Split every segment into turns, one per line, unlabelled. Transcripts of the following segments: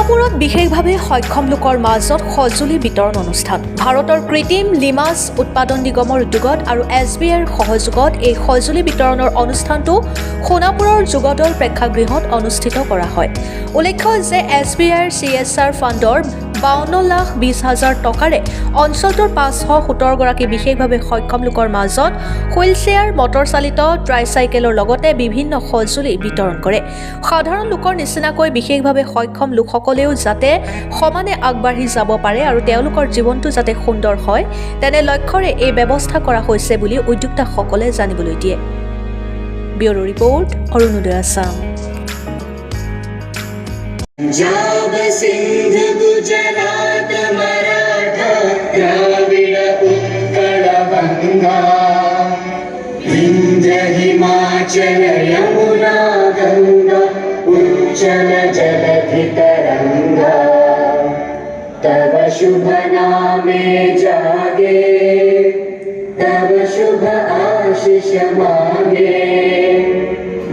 সোণাপুৰত বিশেষভাৱে সক্ষম লোকৰ মাজত সঁজুলি বিতৰণ অনুষ্ঠান। ভাৰতৰ কৃত্ৰিম লিমাছ উৎপাদন নিগমৰ উদ্যোগত আৰু SBIৰ সহযোগত এই সঁজুলি বিতৰণৰ অনুষ্ঠানটো সোণাপুৰৰ যুগদল প্ৰেক্ষাগৃহত অনুষ্ঠিত কৰা হয়। উল্লেখ্য যে SBIৰ CSR ফাণ্ডৰ 52,20,000 টকাৰে অঞ্চলটোৰ 517গৰাকী বিশেষভাৱে সক্ষম লোকৰ মাজত হুইলচেয়াৰ, মটৰচালিত ট্ৰাইচাইকেলৰ লগতে বিভিন্ন সঁজুলি বিতৰণ কৰে। সাধাৰণ লোকৰ নিচিনাকৈ বিশেষভাৱে সক্ষম লোকসকলেও যাতে সমানে আগবাঢ়ি যাব পাৰে আৰু তেওঁলোকৰ জীৱনটো যাতে সুন্দৰ হয় তেনে লক্ষ্যৰে এই ব্যৱস্থা কৰা হৈছে বুলি উদ্যোক্তাসকলে জানিবলৈ দিয়ে। Bureau report, Arunodoi Assam.
पंजाब सिंध गुजरात मराठा द्राविड उत्कल गंगा विंध्य हिमाचल यमुना गंगा उच्चल जलधि तरंगा तव शुभ नामे जागे तव शुभ आशीष मांगे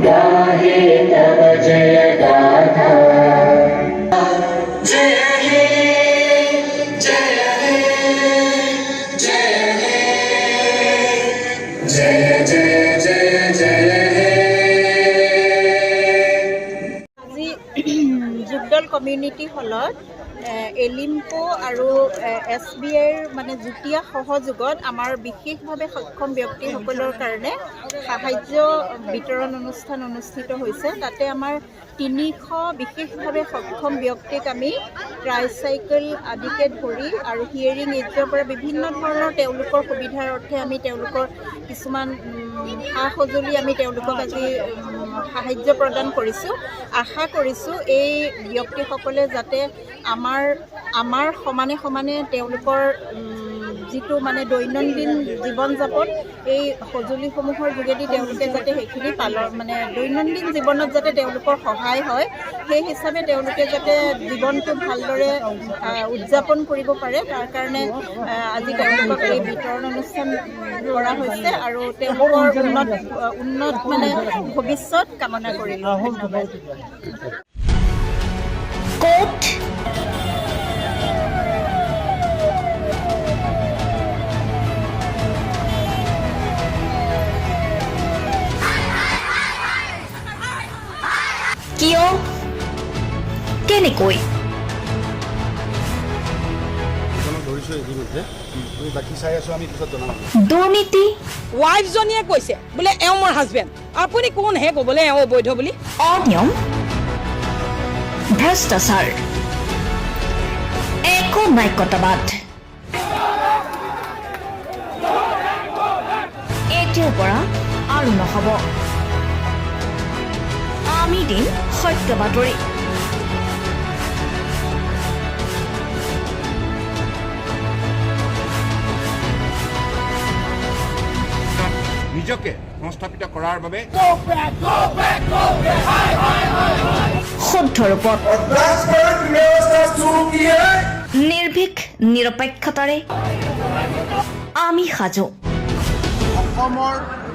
गाहे तव जय गाथा। जय हे जय हे जय हे जय जय जय जय हे।
আজি যুগদল কমিউনিটি হলত এলিম্পো আৰু SBIৰ মানে যুটীয়া সহযোগত আমাৰ বিশেষভাৱে সক্ষম ব্যক্তিসকলৰ কাৰণে সাহায্য বিতৰণ অনুষ্ঠান অনুষ্ঠিত হৈছে। তাতে আমাৰ 300 বিশেষভাৱে সক্ষম ব্যক্তিক আমি ট্ৰাইচাইকেল আদিকে ধৰি আৰু হিয়াৰিং এইডৰ পৰা বিভিন্ন ধৰণৰ তেওঁলোকৰ সুবিধাৰ অৰ্থে আমি তেওঁলোকৰ কিছুমান সা সঁজুলি আমি তেওঁলোকক আজি সাহায্য প্ৰদান কৰিছোঁ। আশা কৰিছোঁ এই ব্যক্তিসকলে যাতে আমাৰ সমানে সমানে তেওঁলোকৰ যিটো মানে দৈনন্দিন জীৱন যাপন এই সঁজুলিসমূহৰ যোগেদি তেওঁলোকে যাতে সেইখিনি মানে দৈনন্দিন জীৱনত যাতে তেওঁলোকৰ সহায় হয়, সেই হিচাপে তেওঁলোকে যাতে জীৱনটো ভালদৰে উদযাপন কৰিব পাৰে তাৰ কাৰণে আজি তেওঁলোকক এই বিতৰণ অনুষ্ঠান কৰা হৈছে আৰু তেওঁলোকৰ উন্নত মানে ভৱিষ্যত কামনা কৰিলোঁ।
কোট কিয় কেনেকৈ দুৰ্নীতি
ৱাইফজনীয়ে কৈছে বোলে এওঁ মোৰ হাজবেণ্ড, আপুনি কোন হে ক'বলৈ এওঁ অবৈধ বুলি?
অনিয়ম ভ্ৰষ্টাচাৰ একো নায়কতাবাদ এতিয়াৰ পৰা আৰু নহ'ব। আমি দিম সত্য বাতৰি।
নিজকে সংস্থাপিত কৰাৰ বাবে
শুদ্ধ ৰূপত নিৰ্ভীক নিৰপেক্ষতাৰে আমি সাজু।
অসমৰ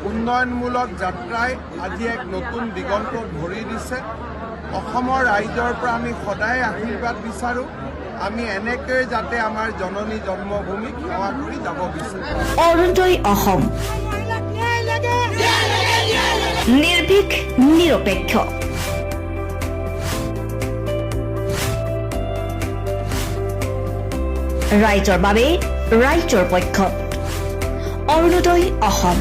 উন্নয়নমূলক যাত্ৰাই আজি এক নতুন দিগন্ত ভৰি দিছে। অসমৰ ৰাইজৰ পৰা আমি সদায় আশীৰ্বাদ বিচাৰোঁ। আমি এনেকৈ যাতে আমাৰ জননী জন্মভূমিক সেৱা কৰি যাব বিচাৰোঁ।
অৰুণোদয় অসম নিৰ্ভীক নিৰপেক্ষ। ৰাইজৰ বাবে ৰাইজৰ পক্ষত অৰুণোদয় অসম।